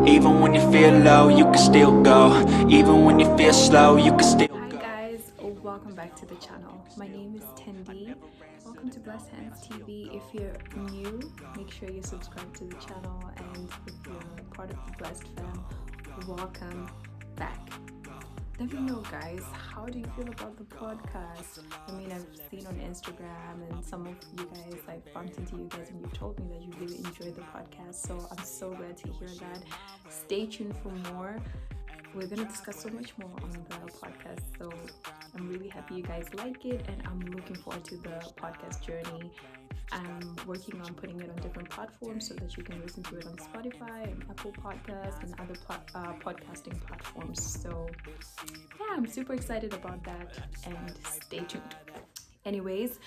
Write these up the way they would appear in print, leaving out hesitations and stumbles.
Even when you feel low, you can still go. Even when you feel slow, you can still Hi go. guys, welcome back to the channel. My name is Tendie. Welcome to Blessed Hands TV. If you're new, make sure you subscribe to the channel, and if you're part of the Blessed fam, welcome back. Let me know, guys, how do you feel about the podcast? I mean, I've seen on Instagram and some of you guys, I've bumped into you guys and you've told me that you really enjoyed the podcast, so I'm so glad to hear that. Stay tuned for more. We're going to discuss so much more on the podcast, so I'm really happy you guys like it, and I'm looking forward to the podcast journey. I'm working on putting it on different platforms so that you can listen to it on Spotify and Apple Podcasts and other podcasting platforms. So yeah, I'm super excited about that, and stay tuned. Anyways,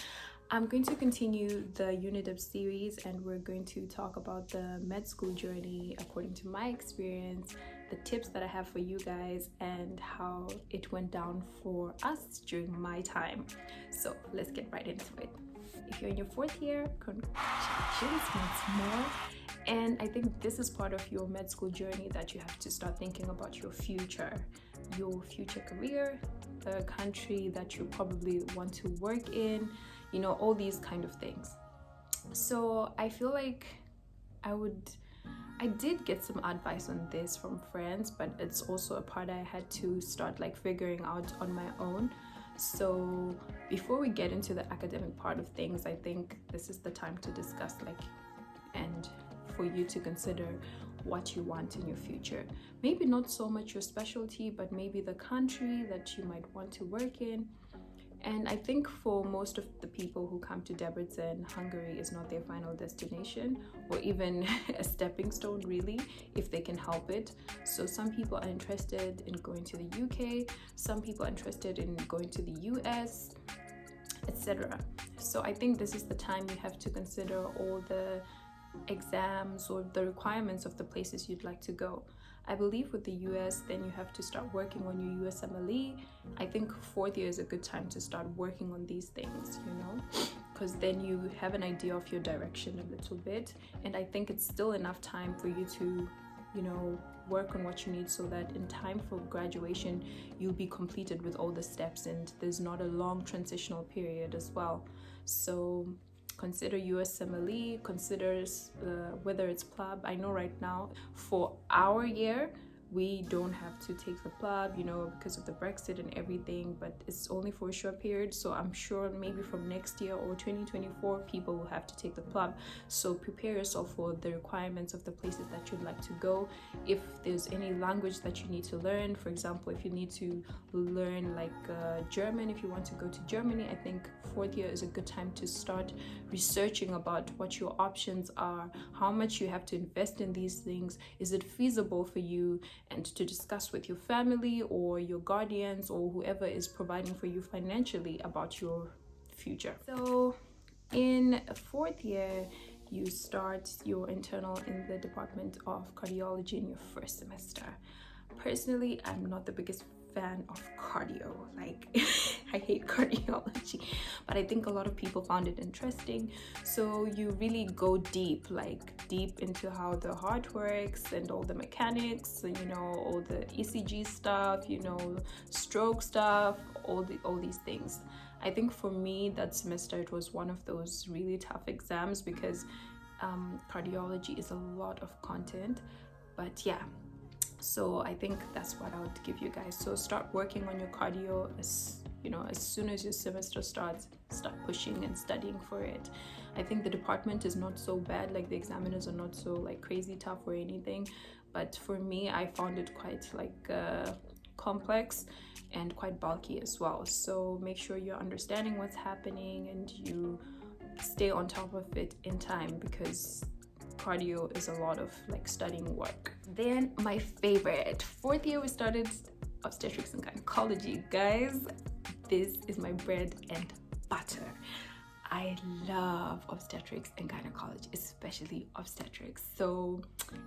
I'm going to continue the UniDeb series, and we're going to talk about the med school journey according to my experience, the tips that I have for you guys, and how it went down for us during my time. So let's get right into it. If you're in your fourth year, congratulations once more. And I think this is part of your med school journey, that you have to start thinking about your future career, the country that you probably want to work in, you know, all these kind of things. So I feel like I did get some advice on this from friends, but it's also a part I had to start like figuring out on my own. So before we get into the academic part of things, I think this is the time to discuss and for you to consider what you want in your future. Maybe not so much your specialty, but maybe the country that you might want to work in. And I think for most of the people who come to Debrecen, Hungary is not their final destination, or even a stepping stone, really, if they can help it. So some people are interested in going to the UK, some people are interested in going to the US, etc. So I think this is the time you have to consider all the exams or the requirements of the places you'd like to go. I believe with the US, then you have to start working on your USMLE. I think fourth year is a good time to start working on these things, you know, because then you have an idea of your direction a little bit. And I think it's still enough time for you to, you know, work on what you need, so that in time for graduation, you'll be completed with all the steps and there's not a long transitional period as well. So consider USMLE, consider whether it's PLAB. I know right now for our year, we don't have to take the PLAB, you know, because of the Brexit and everything, but it's only for a short period. So I'm sure maybe from next year or 2024, people will have to take the PLAB. So prepare yourself for the requirements of the places that you'd like to go. If there's any language that you need to learn, for example, if you need to learn like German, if you want to go to Germany, I think fourth year is a good time to start researching about what your options are, how much you have to invest in these things, is it feasible for you, and to discuss with your family or your guardians or whoever is providing for you financially about your future. So in fourth year, you start your internal in the Department of Cardiology in your first semester. Personally, I'm not the biggest fan of cardio. Like I hate cardiology, but I think a lot of people found it interesting. So you really go deep into how the heart works and all the mechanics, and you know, all the ECG stuff, you know, stroke stuff, all these things. I think for me that semester it was one of those really tough exams, because cardiology is a lot of content. But yeah, so I think that's what I would give you guys. So start working on your cardio as soon as your semester starts. Start pushing and studying for it. I think the department is not so bad, like the examiners are not so like crazy tough or anything, but for me I found it quite like complex and quite bulky as well. So make sure you're understanding what's happening and you stay on top of it in time, because cardio is a lot of like studying work. Then my favorite, fourth year, we started obstetrics and gynecology. Guys, this is my bread and butter. I love obstetrics and gynecology, especially obstetrics. So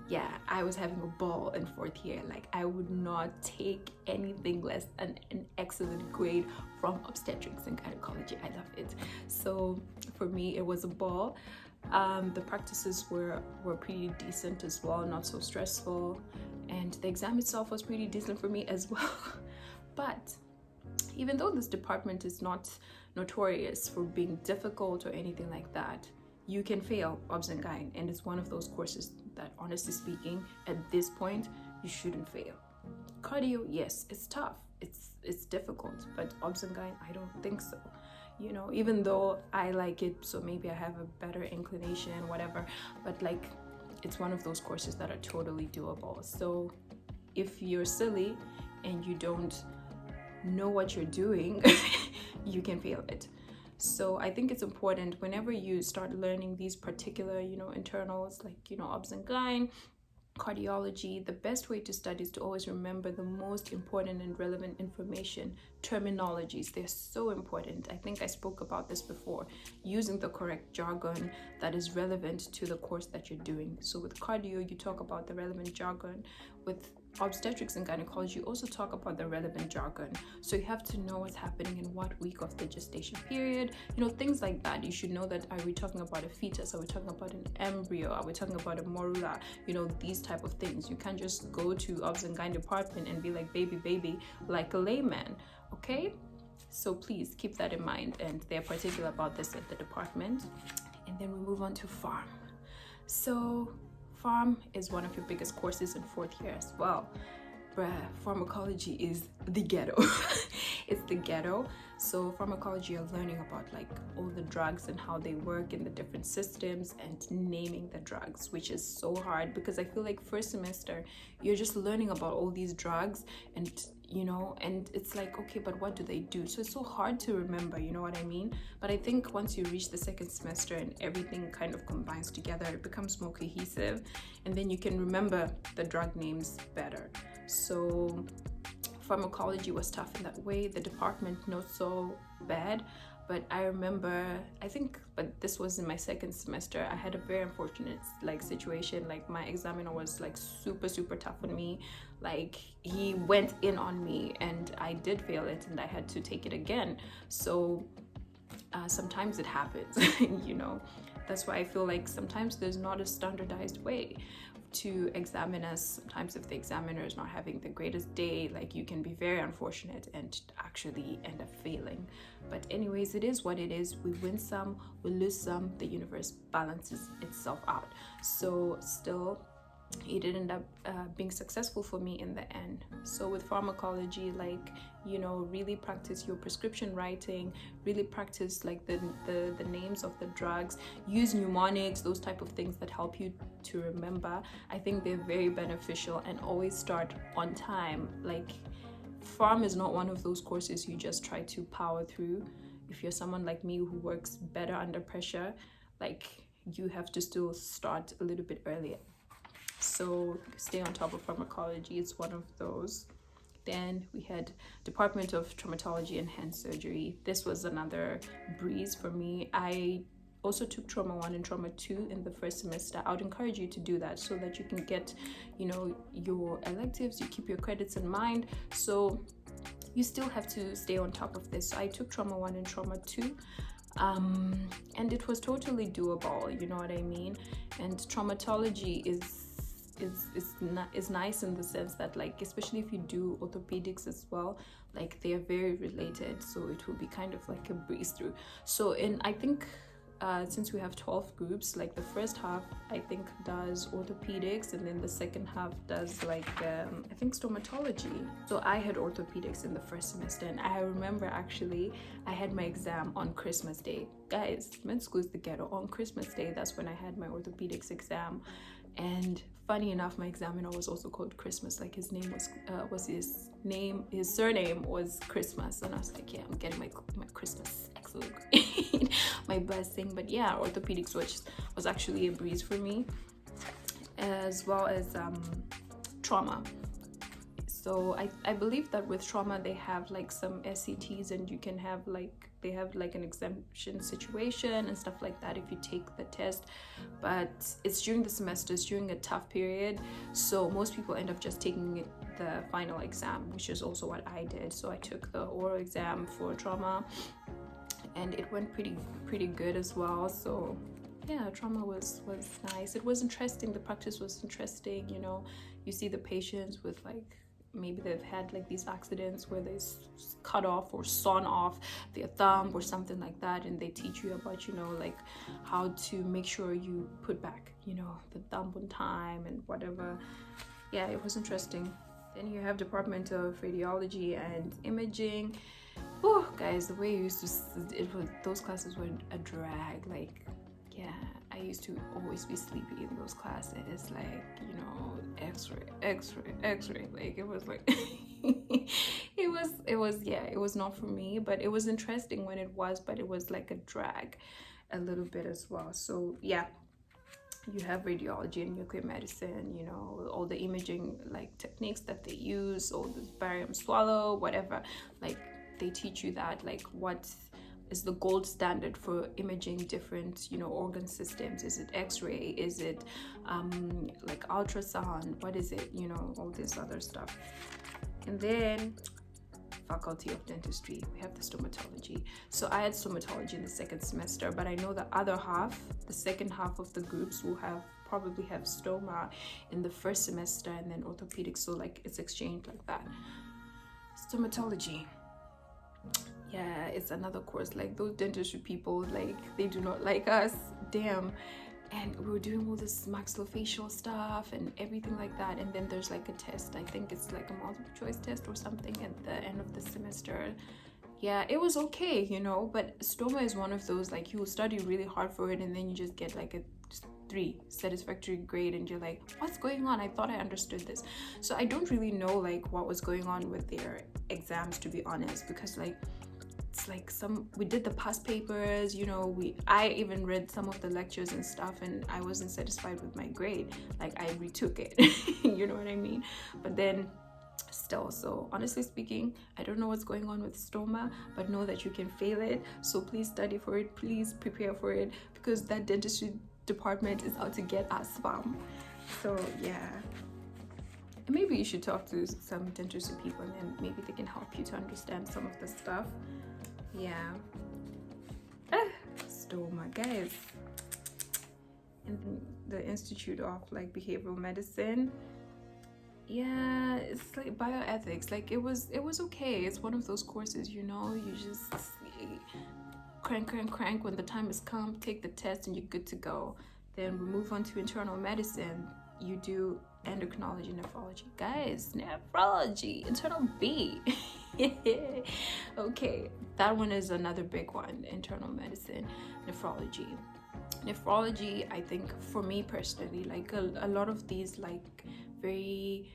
yeah, I was having a ball in fourth year. Like I would not take anything less than an excellent grade from obstetrics and gynecology. I love it. So for me, it was a ball. The practices were pretty decent as well, not so stressful, and the exam itself was pretty decent for me as well. But even though this department is not notorious for being difficult or anything like that, you can fail ObGyn, and it's one of those courses that, honestly speaking, at this point, you shouldn't fail. Cardio, yes, it's tough, it's difficult, but ObGyn, I don't think so. You know, even though I like it, so maybe I have a better inclination, whatever, but like, it's one of those courses that are totally doable. So if you're silly and you don't know what you're doing, you can fail it. So I think it's important whenever you start learning these particular, you know, internals, like, you know, ObGyn, cardiology, the best way to study is to always remember the most important and relevant information. Terminologies, they're so important. I think I spoke about this before, using the correct jargon that is relevant to the course that you're doing. So with cardio, you talk about the relevant jargon. With obstetrics and gynecology, you also talk about the relevant jargon. So you have to know what's happening in what week of the gestation period, you know, things like that. You should know that, are we talking about a fetus? Are we talking about an embryo? Are we talking about a morula? You know, these type of things. You can't just go to ObGyn department and be like, baby, like a layman, okay? So please keep that in mind, and they're particular about this at the department. And then we move on to pharm. So pharm is one of your biggest courses in 4th year as well. Bruh, pharmacology is the ghetto. It's the ghetto. So pharmacology, you're learning about like all the drugs and how they work in the different systems and naming the drugs, which is so hard because I feel like first semester you're just learning about all these drugs, and you know, and it's like, okay, but what do they do? So it's so hard to remember, you know what I mean? But I think once you reach the 2nd semester and everything kind of combines together, it becomes more cohesive, and then you can remember the drug names better. So pharmacology was tough in that way. The department not so bad, but I remember, but this was in my 2nd semester, I had a very unfortunate like situation. Like my examiner was like super tough on me. Like he went in on me and I did fail it and I had to take it again. So sometimes it happens, you know. That's why I feel like sometimes there's not a standardized way to examine us. Sometimes if the examiner is not having the greatest day, like you can be very unfortunate and actually end up failing. But anyways, it is what it is. We win some, we lose some, the universe balances itself out. So still, it did end up being successful for me in the end. So with pharmacology, like, you know, really practice your prescription writing, really practice like the names of the drugs, use mnemonics, those type of things that help you to remember. I think they're very beneficial, and always start on time. Like pharm is not one of those courses you just try to power through. If you're someone like me who works better under pressure, like you have to still start a little bit earlier. So stay on top of pharmacology, it's one of those. Then we had Department of Traumatology and Hand Surgery. This was another breeze for me. I also took Trauma 1 and Trauma 2 in the 1st semester. I would encourage you to do that so that you can get, you know, your electives, you keep your credits in mind. So you still have to stay on top of this. So I took Trauma 1 and Trauma 2. And it was totally doable, you know what I mean? And traumatology is nice in the sense that, like, especially if you do orthopedics as well, like they are very related, so it will be kind of like a breeze through. So I think since we have 12 groups, like the first half I think does orthopedics, and then the second half does like I think stomatology. So I had orthopedics in the 1st semester, and I remember actually I had my exam on Christmas Day. Guys, med school is the ghetto. On Christmas Day, that's when I had my orthopedics exam. And funny enough, my examiner was also called Christmas. Like his name his surname was Christmas, and I was like, yeah, I'm getting my Christmas excellent grade, my blessing. But yeah, orthopedics was actually a breeze for me, as well as trauma. So I believe that with trauma they have like some SCTs, and you can have like, they have like an exemption situation and stuff like that if you take the test. But it's during the semester, it's during a tough period, so most people end up just taking the final exam, which is also what I did. So I took the oral exam for trauma, and it went pretty good as well. So yeah, trauma was nice. It was interesting. The practice was interesting. You know, you see the patients with like, maybe they've had like these accidents where they cut off or sawn off their thumb or something like that, and they teach you about, you know, like how to make sure you put back, you know, the thumb on time and whatever. Yeah, it was interesting. Then you have Department of Radiology and Imaging. Oh, guys, the way you used to, it was, those classes were a drag. Like, yeah, I used to always be sleepy in those classes. Like, you know, X-ray. Like, it was like, yeah, it was not for me, but it was interesting when it was, but it was like a drag a little bit as well. So, yeah. You have radiology and nuclear medicine, you know, all the imaging like techniques that they use, all the barium swallow, whatever. Like, they teach you that, like, what is the gold standard for imaging different, you know, organ systems. Is it X-ray? Is it like ultrasound? What is it? You know, all this other stuff. And then Faculty of Dentistry, we have the stomatology. So I had stomatology in the second semester, but I know the other half, the second half of the groups will probably have stoma in the first semester, and then orthopedics. So like it's exchanged like that. Stomatology, yeah, it's another course. Like, those dentistry people, like, they do not like us, damn. And we were doing all this maxillofacial stuff and everything like that, and then there's like a test. I think it's like a multiple choice test or something at the end of the semester. Yeah, it was okay, you know, but stoma is one of those, like, you will study really hard for it and then you just get like a 3 satisfactory grade, and you're like, what's going on? I thought I understood this. So I don't really know like what was going on with their exams, to be honest, because like, it's like we did the past papers, you know, I even read some of the lectures and stuff, and I wasn't satisfied with my grade. Like, I retook it. You know what I mean? But then still, so honestly speaking, I don't know what's going on with stoma, but know that you can fail it. So please study for it, please prepare for it, because that dentistry department is out to get us, fam. So yeah, and maybe you should talk to some dentistry people, and then maybe they can help you to understand some of the stuff. Yeah. Stoma, guys. And the Institute of like Behavioral Medicine, yeah, it's like bioethics. Like, it was okay. It's one of those courses, you know, you just crank when the time has come, take the test, and you're good to go. Then we move on to internal medicine. You do endocrinology, nephrology. Guys, nephrology, internal B. Okay, that one is another big one. Internal medicine, nephrology. I think for me personally, like a lot of these like very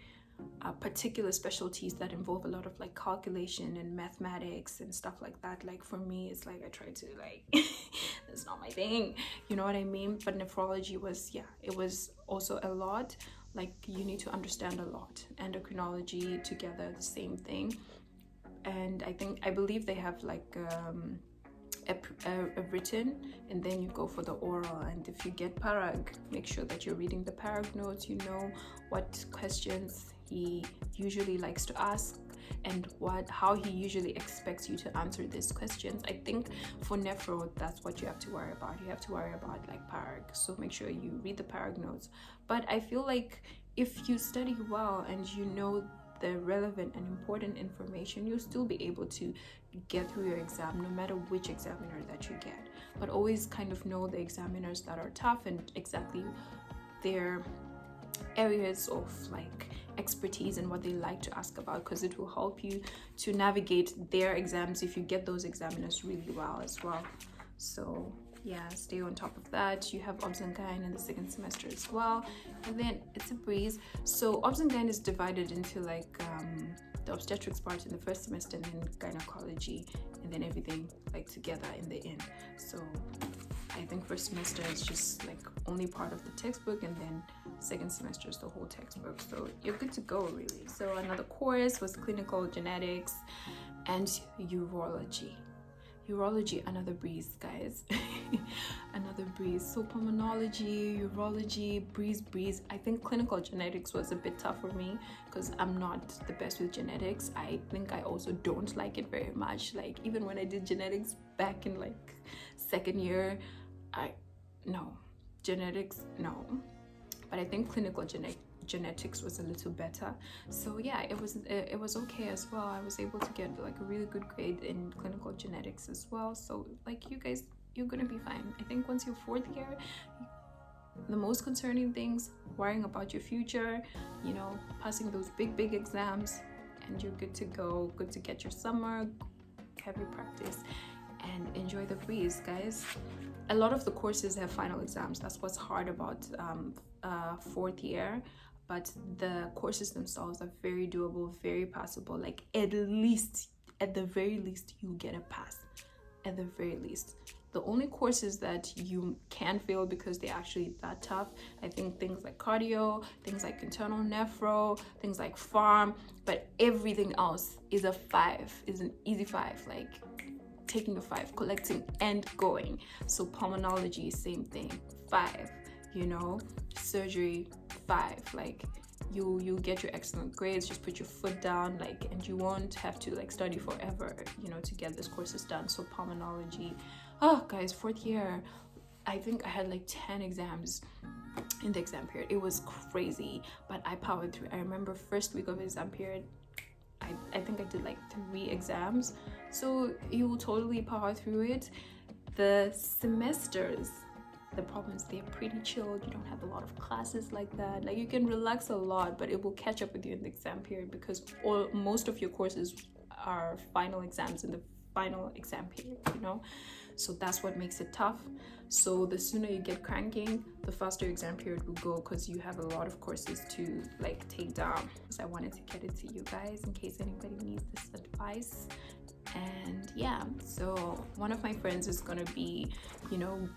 particular specialties that involve a lot of like calculation and mathematics and stuff like that, like for me it's like I try to like that's not my thing, you know what I mean? But nephrology was, yeah, it was also a lot. Like, you need to understand a lot. Endocrinology together, the same thing. And I believe they have like a written, and then you go for the oral. And if you get parag, make sure that you're reading the parag notes, you know what questions he usually likes to ask and how he usually expects you to answer these questions. I think for nephro, that's what you have to worry about. You have to worry about like parag, so make sure you read the parag notes. But I feel like if you study well and you know the relevant and important information, you'll still be able to get through your exam, no matter which examiner that you get. But always kind of know the examiners that are tough and exactly their areas of like expertise and what they like to ask about, because it will help you to navigate their exams if you get those examiners really well as well. So yeah, stay on top of that. You have ObGyn in the second semester as well, and then it's a breeze. So ObGyn is divided into like the obstetrics part in the first semester, and then gynecology, and then everything like together in the end. So I think first semester is just like only part of the textbook, and then second semester is the whole textbook. So you're good to go, really. So another course was clinical genetics and urology. Another breeze, guys. Another breeze. So pulmonology, urology, breeze. I think clinical genetics was a bit tough for me because I'm not the best with genetics. I think I also don't like it very much. Like, even when I did genetics back in like second year, no, genetics, no, but I think clinical genetics was a little better. So yeah, it was okay as well. I was able to get like a really good grade in clinical genetics as well. So like, you guys, you're gonna be fine. I think once you're 4th year, the most concerning things, worrying about your future, you know, passing those big exams, and you're good to go, good to get your summer, have your practice, and enjoy the breeze, guys. A lot of the courses have final exams. That's what's hard about 4th year, but the courses themselves are very doable, very passable. Like, at the very least, you get a pass. At the very least. The only courses that you can fail because they're actually that tough, I think things like cardio, things like internal nephro, things like pharm, but everything else is a 5, is an easy 5, like taking a 5, collecting and going. So pulmonology, same thing, 5, you know, surgery, 5, like you get your excellent grades, just put your foot down, like, and you won't have to like study forever, you know, to get this courses done. So pulmonology, oh guys, 4th year, I think I had like 10 exams in the exam period. It was crazy, but I powered through. I remember first week of exam period, I think I did like 3 exams. So you will totally power through it. The semesters, the problem is they're pretty chilled. You don't have a lot of classes like that. Like, you can relax a lot, but it will catch up with you in the exam period, because most of your courses are final exams in the final exam period, you know. So that's what makes it tough. So the sooner you get cranking, the faster exam period will go, because you have a lot of courses to like take down. So I wanted to get it to you guys in case anybody needs this advice. And yeah, so one of my friends is gonna be, you know,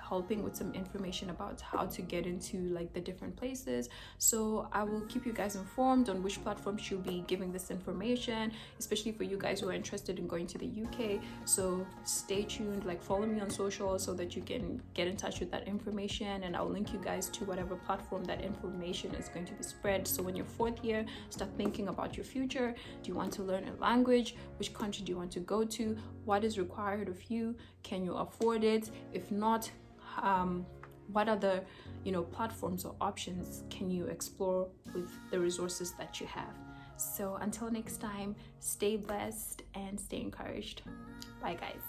helping with some information about how to get into like the different places. So I will keep you guys informed on which platform she'll be giving this information, especially for you guys who are interested in going to the UK. So stay tuned, like follow me on social so that you can get in touch with that information, and I'll link you guys to whatever platform that information is going to be spread. So when you're 4th year, start thinking about your future. Do you want to learn a language? Which country do you want to go to? What is required of you? Can you afford it? If not, what other, you know, platforms or options can you explore with the resources that you have? So until next time, stay blessed and stay encouraged. Bye guys.